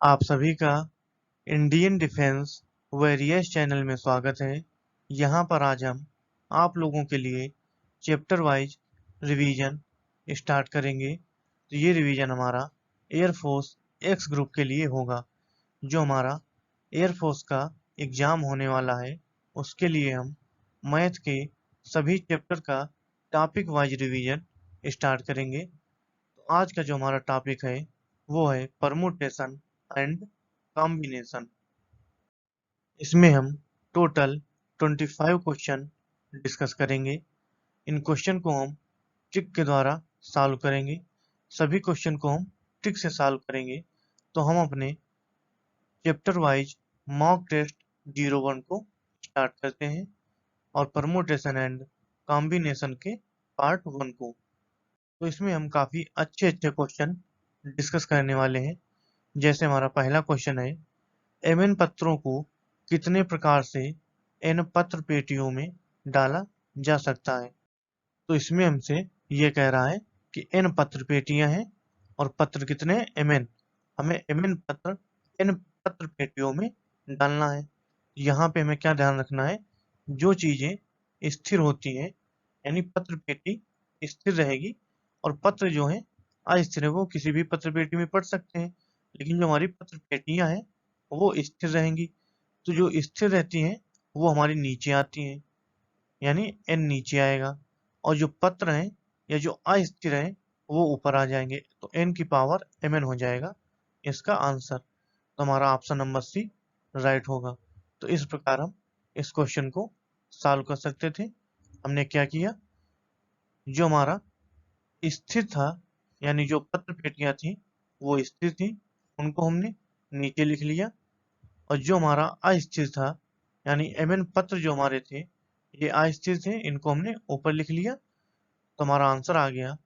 आप सभी का इंडियन डिफेंस वेरियस चैनल में स्वागत है। यहाँ पर आज हम आप लोगों के लिए चैप्टर वाइज रिवीजन स्टार्ट करेंगे। तो ये रिवीजन हमारा एयरफोर्स एक्स ग्रुप के लिए होगा। जो हमारा एयरफोर्स का एग्जाम होने वाला है उसके लिए हम मैथ के सभी चैप्टर का टॉपिक वाइज रिवीजन स्टार्ट करेंगे। तो आज का जो हमारा टॉपिक है वो है परमुटेशन एंड कॉम्बिनेशन। इसमें हम टोटल 25 क्वेश्चन डिस्कस करेंगे। इन क्वेश्चन को हम ट्रिक के द्वारा सॉल्व करेंगे। सभी क्वेश्चन को हम ट्रिक से सॉल्व करेंगे। तो हम अपने चैप्टर वाइज मॉक टेस्ट 01 को स्टार्ट करते हैं और परमुटेशन एंड कॉम्बिनेशन के पार्ट 1 को। तो इसमें हम काफ़ी अच्छे अच्छे क्वेश्चन डिस्कस करने वाले हैं। जैसे हमारा पहला क्वेश्चन है, एमएन पत्रों को कितने प्रकार से एन पत्र पेटियों में डाला जा सकता है। तो इसमें हमसे ये कह रहा है कि एन पत्र पेटियां हैं और पत्र कितने हैं, एमएन। हमें एमएन पत्र एन पत्र पेटियों में डालना है। यहाँ पे हमें क्या ध्यान रखना है, जो चीजें स्थिर होती हैं यानी पत्र पेटी स्थिर रहेगी और पत्र जो है अस्थिर है, वो किसी भी पत्र पेटी में पढ़ सकते हैं। लेकिन जो हमारी पत्र पेटियां हैं वो स्थिर रहेंगी। तो जो स्थिर रहती हैं वो हमारी नीचे आती हैं, यानी एन नीचे आएगा। और जो पत्र हैं या जो अस्थिर हैं वो ऊपर आ जाएंगे। तो एन की पावर एम एन हो जाएगा इसका आंसर। तो हमारा ऑप्शन नंबर सी राइट होगा। तो इस प्रकार हम इस क्वेश्चन को सॉल्व कर सकते थे। हमने क्या किया, जो हमारा स्थिर था यानी जो पत्र पेटियां थी वो स्थिर थी, उनको हमने नीचे लिख लिया। और जो हमारा अस्थिर था यानी एमएन पत्र जो हमारे थे ये अस्थिर थे, इनको हमने ऊपर लिख लिया। तो हमारा आंसर आ गया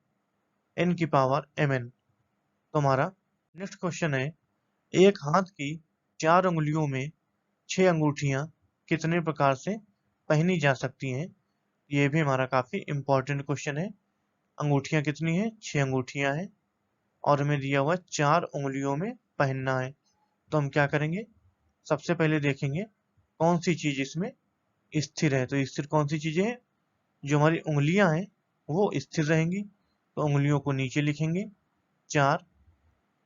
एन की पावर एम एन। तो हमारा नेक्स्ट क्वेश्चन है, एक हाथ की 4 उंगलियों में 6 अंगूठियां कितने प्रकार से पहनी जा सकती हैं। ये भी हमारा काफी इंपॉर्टेंट क्वेश्चन है। अंगूठियां कितनी है, 6 अंगूठियां हैं और हमें दिया हुआ 4 उंगलियों में पहनना है। तो हम क्या करेंगे, सबसे पहले देखेंगे कौन सी चीज इसमें स्थिर है। तो स्थिर कौन सी चीजें हैं, जो हमारी उंगलियां हैं वो स्थिर रहेंगी। तो उंगलियों को नीचे लिखेंगे 4।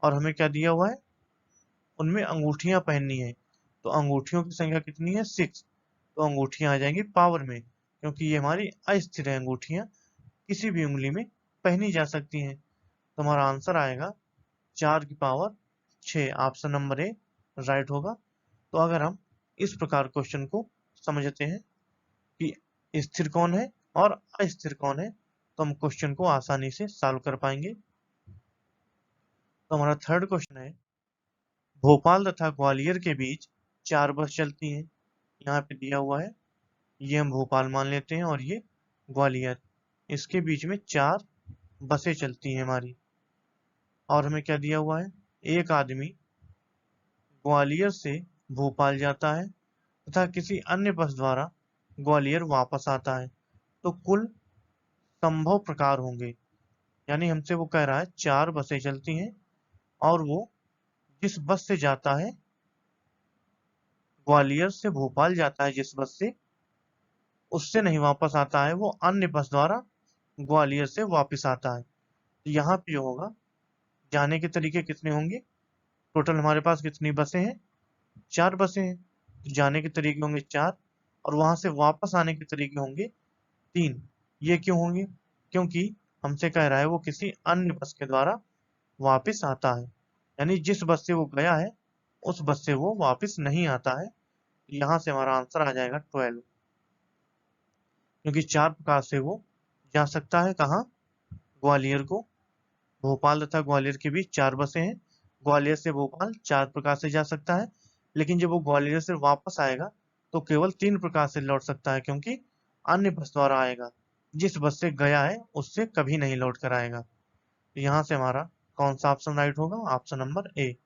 और हमें क्या दिया हुआ है, उनमें अंगूठियां पहननी है। तो अंगूठियों की संख्या कितनी है, 6। तो अंगूठियां आ जाएंगी पावर में, क्योंकि ये हमारी अस्थिर है। अंगूठियां किसी भी उंगली में पहनी जा सकती हैं। तो हमारा आंसर आएगा 4 की power 6। Option number A right होगा। तो अगर हम इस प्रकार क्वेश्चन को समझते हैं कि स्थिर कौन है और अस्थिर कौन है, तो हम क्वेश्चन को आसानी से सॉल्व कर पाएंगे। तो हमारा थर्ड क्वेश्चन है, भोपाल तथा ग्वालियर के बीच 4 बस चलती हैं। यहाँ पे दिया हुआ है, ये हम भोपाल मान लेते हैं और ये ग्वालियर, इसके बीच में 4 बसें चलती हैं हमारी। और हमें क्या दिया हुआ है, एक आदमी ग्वालियर से भोपाल जाता है तथा किसी अन्य बस द्वारा ग्वालियर वापस आता है। तो कुल संभव प्रकार होंगे, यानी हमसे वो कह रहा है 4 बसें चलती हैं और वो जिस बस से जाता है, ग्वालियर से भोपाल जाता है जिस बस से, उससे नहीं वापस आता है, वो अन्य बस द्वारा ग्वालियर से वापस आता है। तो यहाँ पे जो होगा, जाने के तरीके कितने होंगे, टोटल हमारे पास कितनी बसें हैं, 4 बसें हैं। तो जाने के तरीके होंगे 4 और वहां से वापस आने के तरीके होंगे 3। ये क्यों होंगे, क्योंकि हमसे कह रहा है वो किसी अन्य बस के द्वारा वापस आता है, यानी जिस बस से वो गया है उस बस से वो वापस नहीं आता है। यहाँ से हमारा आंसर आ जाएगा 12, क्योंकि 4 प्रकार से वो जा सकता है कहाँ, ग्वालियर को। भोपाल तथा ग्वालियर के बीच 4 बसें हैं, ग्वालियर से भोपाल 4 प्रकार से जा सकता है। लेकिन जब वो ग्वालियर से वापस आएगा तो केवल 3 प्रकार से लौट सकता है, क्योंकि अन्य बस द्वारा आएगा, जिस बस से गया है उससे कभी नहीं लौट कर आएगा। तो यहाँ से हमारा कौन सा ऑप्शन राइट होगा, ऑप्शन नंबर ए।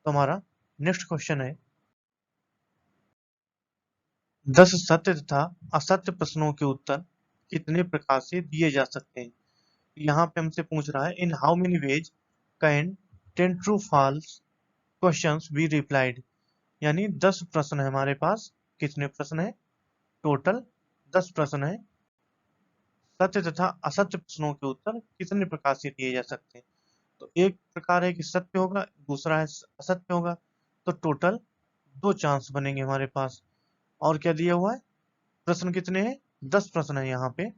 तो हमारा नेक्स्ट क्वेश्चन है, 10 सत्य तथा असत्य प्रश्नों के उत्तर कितने प्रकार से दिए जा सकते हैं। यहाँ पे हमसे पूछ रहा है, in how many ways can 10 true false questions be replied, यानी 10 प्रश्न है हमारे पास। कितने प्रश्न है? टोटल 10 प्रश्न है। सत्य तथा असत्य प्रश्नों के उत्तर कितने प्रकार से दिए जा सकते हैं? तो एक प्रकार है कि सत्य होगा, दूसरा है असत्य होगा। तो टोटल 2 चांस बनेंगे हमारे पास। और क्या दिया हुआ है? प्रश्न कितने हैं? 10 प्रश्न है यहाँ पे।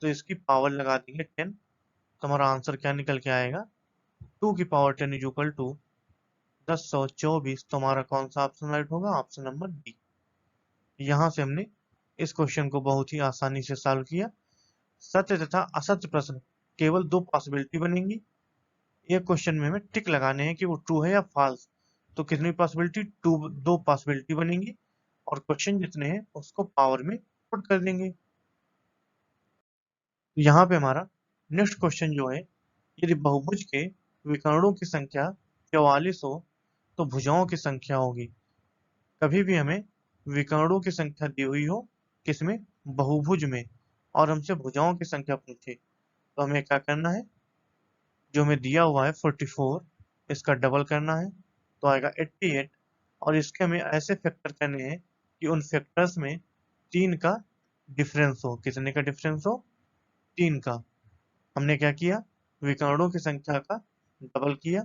तो इसकी पावर लगा देंगे 10। तो हमारा आंसर क्या निकल के आएगा? 2 की पावर 10 इज इक्वल टू 1024। तो हमारा कौन सा ऑप्शन राइट होगा? Option number D. यहाँ से हमने इस क्वेश्चन को बहुत ही आसानी से सॉल्व किया। सत्य तथा असत्य प्रश्न केवल 2 पॉसिबिलिटी बनेंगी। एक क्वेश्चन में हमें टिक लगाने हैं कि वो ट्रू है या फॉल्स। तो कितनी पॉसिबिलिटी? 2 पॉसिबिलिटी बनेंगी। और क्वेश्चन जितने हैं उसको पावर में पुट कर देंगे। यहाँ पे हमारा नेक्स्ट क्वेश्चन जो है, यदि बहुभुज के विकर्णों की संख्या 44 हो तो भुजाओं की संख्या होगी। कभी भी हमें विकर्णों की संख्या दी हुई हो, किसमें? बहुभुज में, और हमसे भुजाओं की संख्या पूछे, तो हमें क्या करना है? जो हमें दिया हुआ है 44, इसका डबल करना है तो आएगा 88। और इसके हमें ऐसे फैक्टर करने हैं कि उन फैक्टर्स में 3 का डिफरेंस हो। कितने का डिफरेंस हो? 3 का। हमने क्या किया? विकर्णों की संख्या का डबल किया।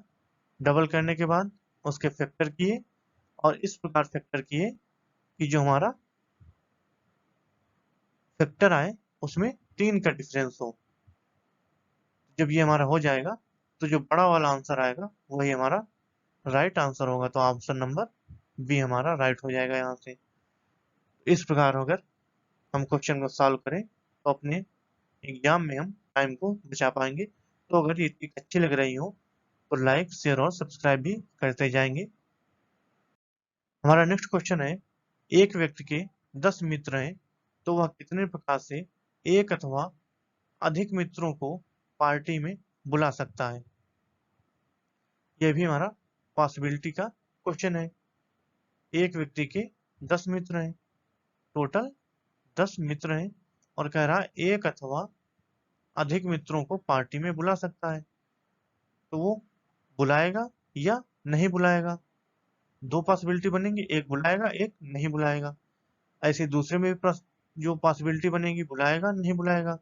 डबल करने के बाद उसके फैक्टर किए, और इस प्रकार फैक्टर किए कि जो हमारा फैक्टर आए उसमें 3 का डिफरेंस हो। जब ये हमारा हो जाएगा तो जो बड़ा वाला आंसर आएगा वही हमारा राइट आंसर होगा। तो ऑप्शन नंबर बी हमारा राइट हो जाएगा यहाँ से। इस प्रकार अगर हम क्वेश्चन को सॉल्व करें तो अपने एग्जाम में हम टाइम को बचा पाएंगे। तो अगर ये ट्रिक अच्छी लग रही हो तो लाइक, शेयर और सब्सक्राइब भी करते जाएंगे। हमारा नेक्स्ट क्वेश्चन है, एक व्यक्ति के 10 मित्र हैं तो वह कितने प्रकार से एक अथवा अधिक मित्रों को पार्टी में बुला सकता है? यह भी हमारा पॉसिबिलिटी का क्वेश्चन है। एक व्यक्ति के 10 मित्र हैं, टोटल 10 मित्र हैं, और कह रहा है एक अथवा अधिक मित्रों को पार्टी में बुला सकता है। तो वो बुलाएगा या नहीं बुलाएगा? 2 पॉसिबिलिटी बनेंगी, एक बुलाएगा एक नहीं बुलाएगा। ऐसे दूसरे में भी जो पॉसिबिलिटी बनेगी, बुलाएगा नहीं बुलाएगा।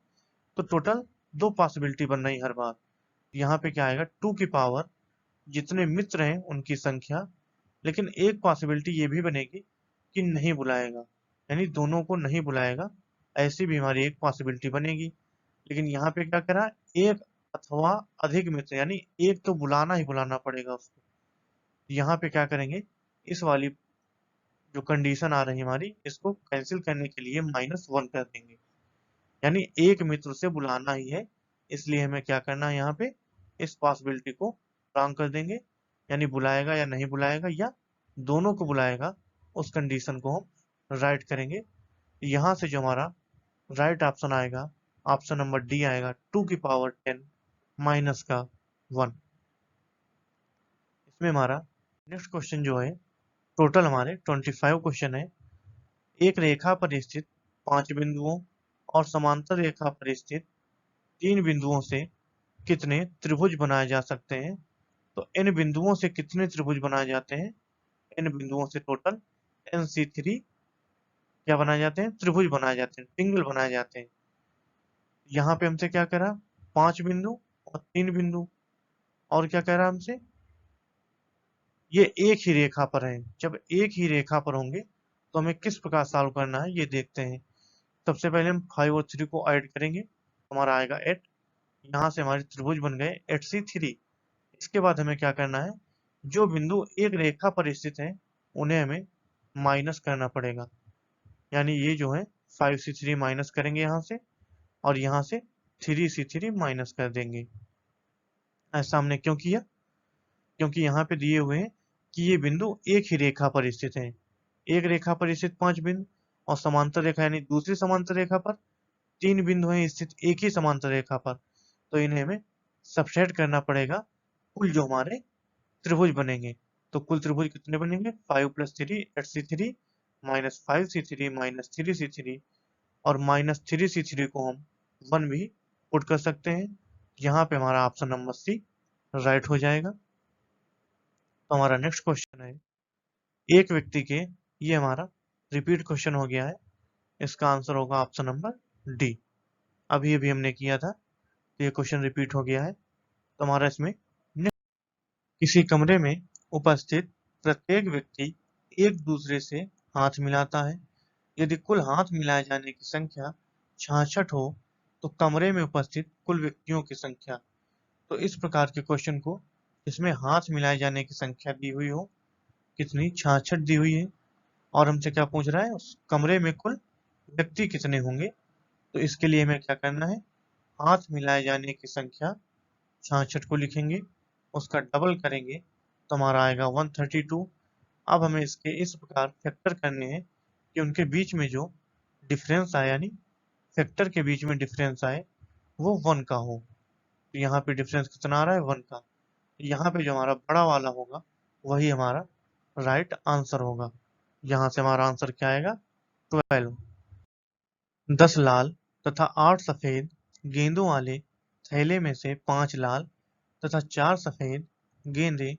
तो टोटल 2 पॉसिबिलिटी बन रही हर बार। यहाँ पे क्या आएगा? 2 की पावर जितने मित्र हैं उनकी संख्या। लेकिन एक पॉसिबिलिटी ये भी बनेगी कि नहीं बुलाएगा, यानी दोनों को नहीं बुलाएगा। ऐसी भी हमारी एक पॉसिबिलिटी बनेगी। लेकिन यहाँ पे क्या करा? एक अथवा अधिक मित्र, यानी एक तो बुलाना ही बुलाना पड़ेगा उसको। यहाँ पे क्या करेंगे? इस वाली जो कंडीशन आ रही है हमारी, इसको कैंसिल करने के लिए -1 कर देंगे। यानी एक मित्र से बुलाना ही है, इसलिए हमें क्या करना है? यहाँ पे इस पॉसिबिलिटी को रॉन्ग कर देंगे। यानी बुलाएगा या नहीं बुलाएगा, या दोनों को बुलाएगा, उस कंडीशन को हम राइट करेंगे। यहाँ से जो हमारा राइट ऑप्शन आएगा, ऑप्शन नंबर डी आएगा, 2 की पावर 10 माइनस का 1। इसमें हमारा नेक्स्ट क्वेश्चन जो है, टोटल हमारे 25 क्वेश्चन है। एक रेखा पर स्थित 5 बिंदुओं और समांतर रेखा पर स्थित 3 बिंदुओं से कितने त्रिभुज बनाए जा सकते हैं? तो इन बिंदुओं से कितने त्रिभुज बनाए जाते हैं? इन बिंदुओं से टोटल NC3 क्या बनाए जाते हैं? त्रिभुज बनाए जाते हैं, ट्रिंगल बनाए जाते हैं। यहाँ पे हमसे क्या कह रहा? 5 बिंदु और 3 बिंदु। और क्या कह रहा हमसे? ये एक ही रेखा पर है। जब एक ही रेखा पर होंगे तो हमें किस प्रकार सॉल्व करना है ये देखते हैं। सबसे पहले हम 5 और 3 को ऐड करेंगे, हमारा आएगा 8। यहाँ से हमारे त्रिभुज बन गए 8C3। इसके बाद हमें क्या करना है? जो बिंदु एक रेखा पर स्थित है उन्हें हमें माइनस करना पड़ेगा। यानी ये जो है 5C3 माइनस करेंगे यहाँ से, और यहाँ से 3C3 माइनस कर देंगे। ऐसा हमने क्यों किया? क्योंकि यहाँ पे दिए हुए हैं कि ये बिंदु एक ही रेखा पर स्थित है। एक रेखा पर स्थित 5 बिंदु, और समांतर रेखा यानी दूसरी समांतर रेखा पर 3 बिंदु हैं स्थित एक ही समांतर रेखा पर। तो इन्हें हमें सबसेट करना पड़ेगा, कुल जो हमारे त्रिभुज बनेंगे। तो कुल त्रिभुज कितने बनेंगे? 5 + 3 8C3 -5C3 -3C3, और -3C3 को हम 1 भी पुट कर सकते हैं। यहाँ पे हमारा ऑप्शन नंबर सी राइट हो जाएगा। तो हमारा नेक्स्ट क्वेश्चन है एक व्यक्ति के, ये हमारा रिपीट क्वेश्चन हो गया है, इसका आंसर होगा ऑप्शन नंबर डी। अभी अभी हमने किया था तो ये क्वेश्चन रिपीट हो गया है। तो हमारा इसमें किसी कमरे में उपस्थित प्रत्येक व्यक्ति एक दूसरे से हाथ मिलाता है। यदि कुल हाथ मिलाए जाने की संख्या 66 हो तो कमरे में उपस्थित कुल व्यक्तियों की संख्या। तो इस प्रकार के क्वेश्चन को इसमें हाथ मिलाए जाने की संख्या दी हुई हो, कितनी 66 दी हुई है, और हमसे क्या पूछ रहा है उस कमरे में कुल व्यक्ति कितने होंगे। तो इसके लिए हमें क्या करना है, हाथ मिलाए जाने की संख्या 66 को लिखेंगे, उसका डबल करेंगे तो हमारा आएगा 132। अब हमें इसके इस प्रकार फैक्टर करने हैं कि उनके बीच में जो डिफरेंस आए, यानी फैक्टर के बीच में डिफरेंस आए, वो 1 का हो। तो यहाँ पे डिफरेंस कितना आ रहा है, 1 का। यहाँ पे जो हमारा बड़ा वाला होगा वही हमारा राइट आंसर होगा। यहाँ से हमारा आंसर क्या आएगा, 12। 10 लाल तथा 8 सफेद गेंदों वाले थैले में से 5 लाल तथा 4 सफेद गेंदें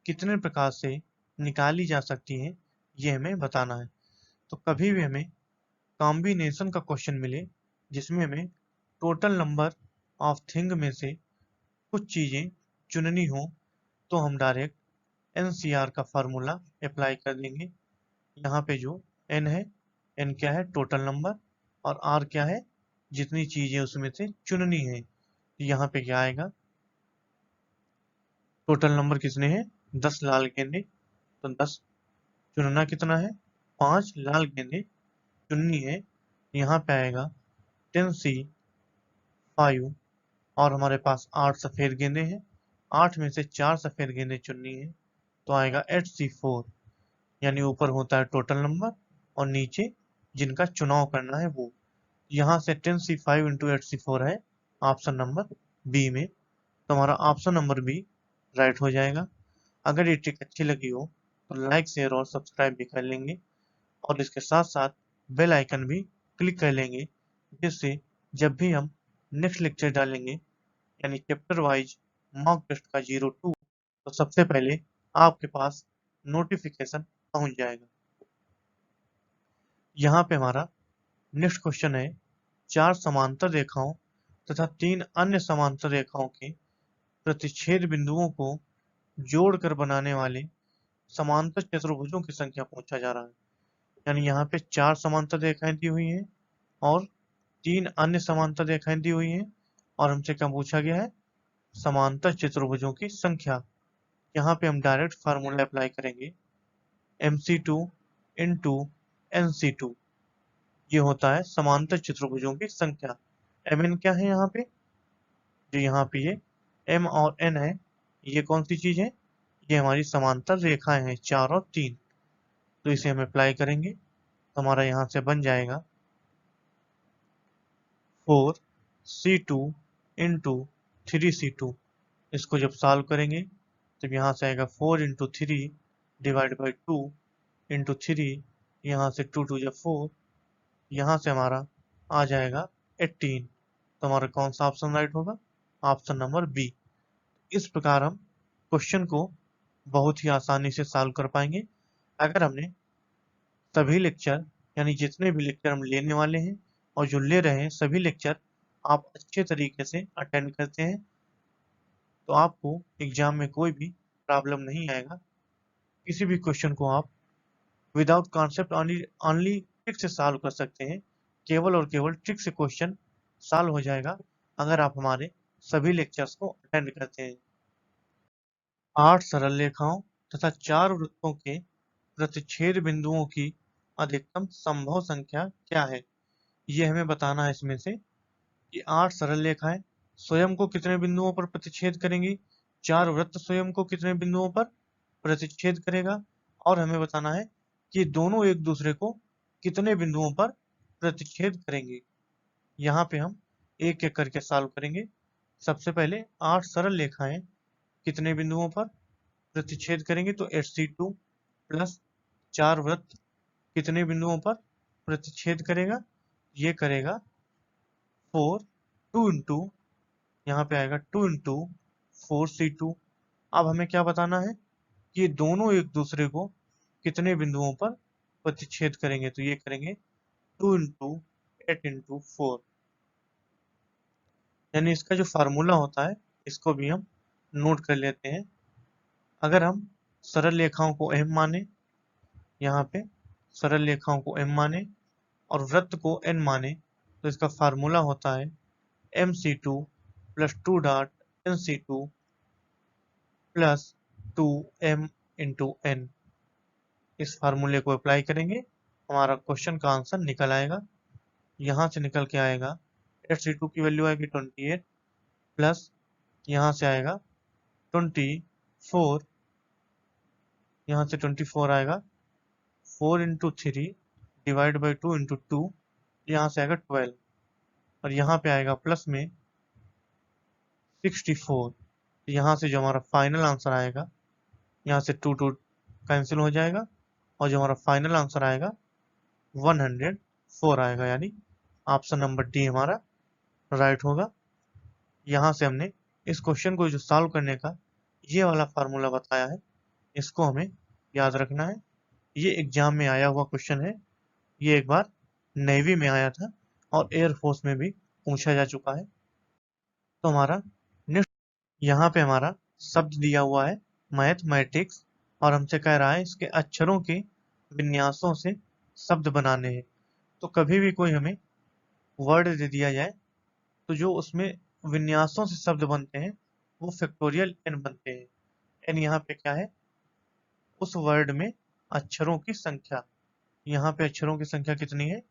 कितने प्रकार से निकाली जा सकती हैं, ये हमें बताना है। तो कभी भी हमें कॉम्बिनेशन का क्वेश्चन मिले जिसमें हमें टोटल नंबर ऑफ थिंग में से कुछ चीजें चुननी हो, तो हम डायरेक्ट एनसीआर का फार्मूला अप्लाई कर देंगे। यहाँ पे जो एन है, एन क्या है, टोटल नंबर, और आर क्या है, जितनी चीजें उसमें से चुननी है। यहाँ पे क्या आएगा, टोटल नंबर कितने हैं, 10 लाल गेंदे, तो 10 चुनना कितना है, 5 लाल गेंदे चुननी है। यहाँ पे आएगा 10C5, और हमारे पास 8 सफेद गेंदे हैं, 8 में से 4 सफेद गेंदे चुननी है, तो आएगा 8C4। यानी ऊपर होता है टोटल नंबर और नीचे जिनका चुनाव करना है वो। यहाँ से 10C5 इंटू 8C4 है ऑप्शन नंबर बी में, तो हमारा ऑप्शन नंबर बी राइट हो जाएगा। अगर ये ट्रिक अच्छी लगी हो तो लाइक शेयर और सब्सक्राइब भी कर लेंगे, और इसके साथ साथ बेल आइकन भी क्लिक कर लेंगे, जिससे जब भी हम नेक्स्ट लेक्चर डालेंगे यानी चैप्टर वाइज मॉक टेस्ट का 02, तो सबसे पहले आपके पास नोटिफिकेशन पहुंच जाएगा। यहाँ पे हमारा नेक्स्ट क्वेश्चन है, 4 समांतर रेखाओं तथा 3 अन्य समांतर रेखाओं के प्रतिच्छेद बिंदुओं को जोड़कर बनाने वाले समांतर चतुर्भुजों की संख्या पूछा जा रहा है। यानी यहाँ पे 4 समांतर रेखाएं दी हुई हैं और 3 अन्य समांतर रेखाएं दी हुई हैं, और हमसे क्या पूछा गया है, समांतर चतुर्भुजों की संख्या। यहाँ पे हम डायरेक्ट फार्मूला अप्लाई करेंगे, MC2 इंटू NC2, ये होता है समांतर चतुर्भुजों की संख्या। Mn क्या है यहाँ पे, जो यहाँ पे ये M और N है, ये कौन सी चीज है, ये हमारी समांतर रेखाएं हैं 4 और 3। तो इसे हम अप्लाई करेंगे तो हमारा यहाँ से बन जाएगा 4C2 इंटू 3C2। इसको जब सॉल्व करेंगे तब यहाँ से आएगा 4 इंटू 3 डिवाइड बाई 2 इंटू 3, यहाँ से 2 2 जब 4, यहाँ से हमारा आ जाएगा 18। तो हमारा कौन सा ऑप्शन राइट होगा, ऑप्शन नंबर बी। इस प्रकार हम क्वेश्चन को बहुत ही आसानी से सॉल्व कर पाएंगे अगर हमने सभी लेक्चर, यानी जितने भी लेक्चर हम लेने वाले हैं और जो ले रहे हैं सभी लेक्चर आप अच्छे तरीके से अटेंड करते हैं, तो आपको एग्जाम में कोई भी प्रॉब्लम नहीं आएगा। किसी भी क्वेश्चन को आप विदाउट कॉन्सेप्ट ओनली ट्रिक से सॉल्व कर सकते हैं। केवल और केवल ट्रिक से क्वेश्चन सॉल्व हो जाएगा अगर आप हमारे सभी लेक्चर्स को अटेंड करते हैं। 8 सरल रेखाओं तथा 4 वृत्तों के प्रतिच्छेद बिंदुओं की अधिकतम संभव संख्या क्या है, ये हमें बताना है। इसमें से कि 8 सरल रेखाएं स्वयं को कितने बिंदुओं पर प्रतिच्छेद करेंगी, 4 वृत्त स्वयं को कितने बिंदुओं पर प्रतिच्छेद करेगा, और हमें बताना है कि दोनों एक दूसरे को कितने बिंदुओं पर प्रतिच्छेद करेंगे। यहाँ पे हम एक एक करके सॉल्व करेंगे। सबसे पहले 8 सरल रेखाएं कितने बिंदुओं पर प्रतिच्छेद करेंगे, तो 8C2 प्लस 4 वृत्त कितने बिंदुओं पर प्रतिच्छेद करेगा, ये करेगा 4, 2 इंटू, यहाँ पे आएगा 2 इंटू 4C2। अब हमें क्या बताना है, ये दोनों एक दूसरे को कितने बिंदुओं पर प्रतिच्छेद करेंगे, तो ये करेंगे 2 इंटू 8 इंटू 4। यानी इसका जो फार्मूला होता है इसको भी हम नोट कर लेते हैं। अगर हम सरल रेखाओं को m माने, यहाँ पे सरल रेखाओं को m माने और वृत्त को n माने, तो इसका फार्मूला होता है mc2 plus 2 dot nc2 plus 2m into n। इस फार्मूले को अप्लाई करेंगे, हमारा क्वेश्चन का आंसर निकल आएगा। यहाँ से निकल के आएगा hc2 की वैल्यू आएगी 28 प्लस यहाँ से आएगा 24, यहाँ से 24 आएगा 4 इंटू 3 डिवाइड बाई 2 इंटू 2, यहाँ से आएगा 12 और यहाँ पे आएगा प्लस में 64। यहाँ से जो हमारा फाइनल आंसर आएगा, यहाँ से 2 2 कैंसिल हो जाएगा और जो हमारा फाइनल आंसर आएगा 104 आएगा। यानी ऑप्शन नंबर डी हमारा राइट होगा। यहाँ से हमने इस क्वेश्चन को जो सॉल्व करने का ये वाला फार्मूला बताया है, इसको हमें याद रखना है। ये एग्जाम में आया हुआ क्वेश्चन है, ये एक बार नेवी में आया था और एयरफोर्स में भी पूछा जा चुका है। तो हमारा नेक्स्ट, यहाँ पे हमारा शब्द दिया हुआ है मैथमेटिक्स और हमसे कह रहा है इसके अक्षरों के विन्यासों से शब्द बनाने हैं। तो कभी भी कोई हमें वर्ड दे दिया जाए तो जो उसमें विन्यासों से शब्द बनते हैं वो फैक्टोरियल एन बनते हैं। एन यहाँ पे क्या है, उस वर्ड में अक्षरों की संख्या। यहाँ पे अक्षरों की संख्या कितनी है,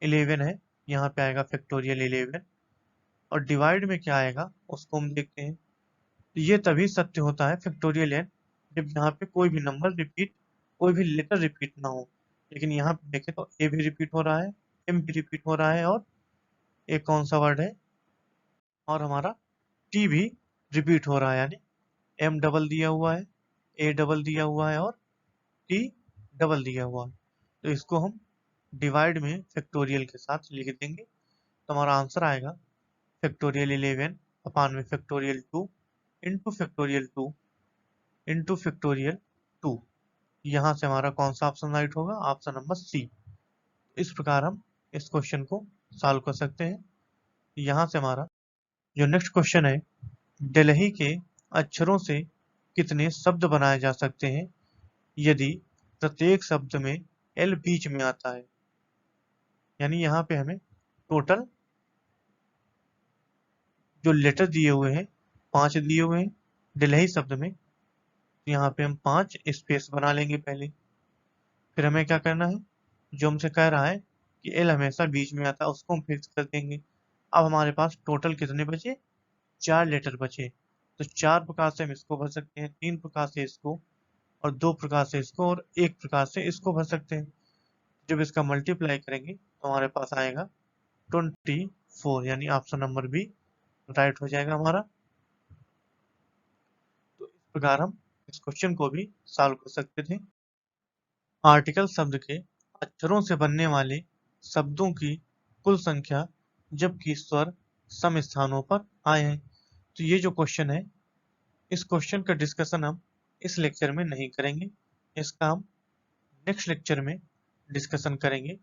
11 है, यहाँ पे आएगा फैक्टोरियल 11। और डिवाइड में क्या आएगा उसको हम देखते हैं। तो ये तभी सत्य होता है फैक्टोरियल एन जब यहाँ पे कोई भी नंबर रिपीट, कोई भी लेटर रिपीट ना हो। लेकिन यहाँ पे देखें तो ए भी रिपीट हो रहा है, एम भी रिपीट हो रहा है और एक कौन सा वर्ड है, और हमारा टी भी रिपीट हो रहा है। यानी एम डबल दिया हुआ है, ए डबल दिया हुआ है और टी डबल दिया हुआ है। तो इसको हम डिवाइड में फैक्टोरियल के साथ लिख देंगे, तो हमारा आंसर आएगा फैक्टोरियल 11 अपान में factorial 2 into factorial 2 into factorial 2। यहाँ से हमारा कौन सा ऑप्शन राइट होगा, ऑप्शन नंबर सी। इस प्रकार हम इस क्वेश्चन को सॉल्व कर सकते हैं। यहाँ से हमारा जो नेक्स्ट क्वेश्चन है, डेल्ही के अक्षरों से कितने शब्द बनाए जा सकते हैं यदि प्रत्येक शब्द में एल बीच में आता है। यानी यहाँ पे हमें टोटल जो लेटर दिए हुए हैं 5 दिए हुए हैं डेल्ही शब्द में, यहाँ पे हम 5 स्पेस बना लेंगे पहले। फिर हमें क्या करना है, जो हमसे कह रहा है कि एल हमेशा बीच में आता है उसको हम फिक्स कर देंगे। अब हमारे पास टोटल कितने बचे, 4 लेटर बचे। तो 4 प्रकार से हम इसको भर सकते हैं, 3 प्रकार से इसको और 2 प्रकार से इसको और 1 प्रकार से इसको भर सकते हैं। जब इसका मल्टीप्लाई करेंगे तो हमारे पास आएगा 24, यानी ऑप्शन नंबर बी राइट हो जाएगा हमारा। तो इस प्रकार हम इस क्वेश्चन को भी सॉल्व कर सकते थे। आर्टिकल शब्द के अक्षरों से बनने वाले शब्दों की कुल संख्या जबकि स्वर सम स्थानों पर आए हैं। तो ये जो क्वेश्चन है, इस क्वेश्चन का डिस्कशन हम इस लेक्चर में नहीं करेंगे, इसका हम नेक्स्ट लेक्चर में डिस्कशन करेंगे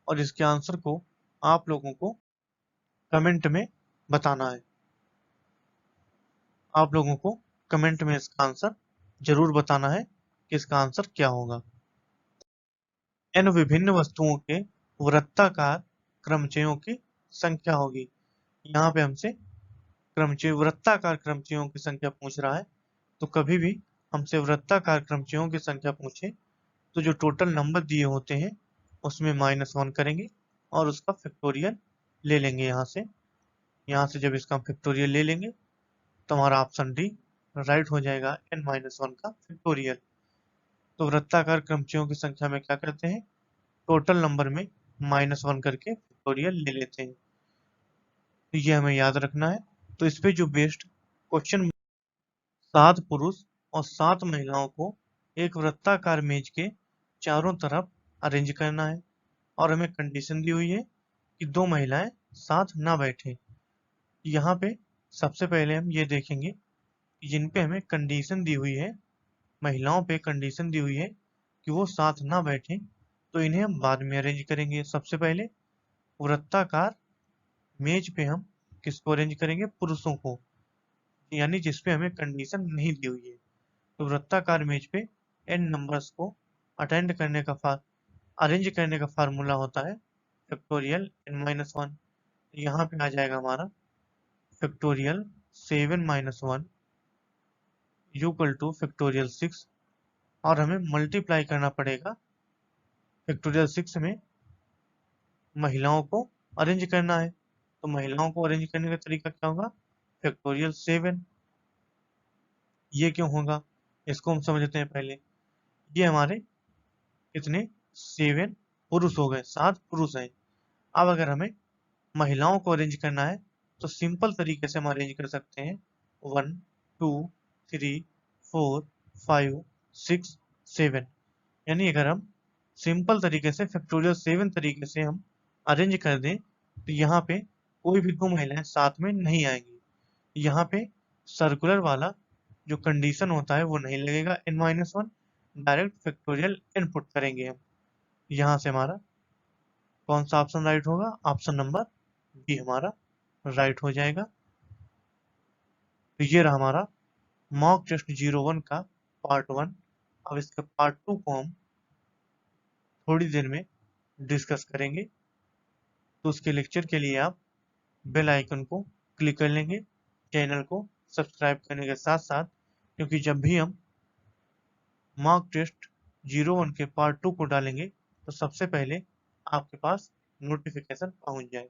और इसके आंसर को आप लोगों को कमेंट में बताना है। आप लोगों को कमेंट में इसका आंसर जरूर बताना है कि इसका आंसर क्या होगा। इन विभिन्न वस्तुओं के वृत्ताकार क्रमचयों की संख्या होगी। यहाँ पे हमसे क्रमचय, वृत्ताकार क्रमचयों की संख्या पूछ रहा है। तो कभी भी हमसे वृत्ताकार क्रमचयों की संख्या पूछे तो जो टोटल नंबर दिए होते हैं उसमें -1 करेंगे और उसका फैक्टोरियल ले लेंगे। यहाँ से जब इसका फैक्टोरियल ले लेंगे तो हमारा ऑप्शन डी राइट हो जाएगा, n-1 का फैक्टोरियल। तो वृत्ताकार क्रमचयों की संख्या में क्या करते हैं, टोटल नंबर में -1 करके फैक्टोरियल ले लेते हैं। तो ये हमें याद रखना है। तो इस पे जो बेस्ड क्वेश्चन, 7 पुरुष और 7 महिलाओं को एक वृत्ताकार मेज के चारों तरफ अरेंज करना है और हमें कंडीशन दी हुई है कि 2 महिलाएं साथ ना बैठे। यहाँ पे सबसे पहले हम ये देखेंगे जिन पे हमें कंडीशन दी हुई है महिलाओं पे कंडीशन दी हुई है कि वो साथ ना बैठें, तो इन्हें हम बाद में अरेंज करेंगे। सबसे पहले वृत्ताकार मेज पे हम किसको अरेंज करेंगे? पुरुषों को, यानी जिसपे हमें कंडीशन नहीं दी हुई है। तो वृत्ताकार मेज पे n नंबर्स को अटेंड करने का अरेंज करने का फार्मूला होता है फैक्टोरियल n-1। यहाँ पे आ जाएगा हमारा फैक्टोरियल 7-1 इक्वल टू फैक्टोरियल 6, और हमें मल्टीप्लाई करना पड़ेगा फैक्टोरियल 6 में महिलाओं को अरेंज करना है। तो महिलाओं को अरेंज करने का तरीका क्या होगा? फैक्टोरियल 7। ये क्यों होगा इसको हम समझते हैं पहले। ये हमारे कितने? 7 पुरुष हो गए, 7 पुरुष हैं। अब अगर हमें महिलाओं को अरेंज करना है तो सिंपल तरीके से हम अरेंज कर सकते हैं 1 2 3 4 5 6 7। यानी अगर हम सिंपल तरीके से फैक्टोरियल 7 तरीके से हम अरेंज कर दें तो यहाँ पे कोई भी दो महिलाएं साथ में नहीं आएंगी। यहाँ पे सर्कुलर वाला जो कंडीशन होता है वो नहीं लगेगा n-1, डायरेक्ट फैक्टोरियल इनपुट करेंगे हम। यहाँ से हमारा कौन सा ऑप्शन राइट होगा? ऑप्शन नंबर बी हमारा राइट हो जाएगा। तो ये रहा हमारा मॉक टेस्ट 01 का पार्ट 1। अब इसके पार्ट 2 को हम थोड़ी देर में डिस्कस करेंगे। तो उसके लेक्चर के लिए आप बेल आइकन को क्लिक कर लेंगे, चैनल को सब्सक्राइब करने के साथ साथ, क्योंकि जब भी हम मॉक टेस्ट 01 के पार्ट 2 को डालेंगे तो सबसे पहले आपके पास नोटिफिकेशन पहुंच जाए।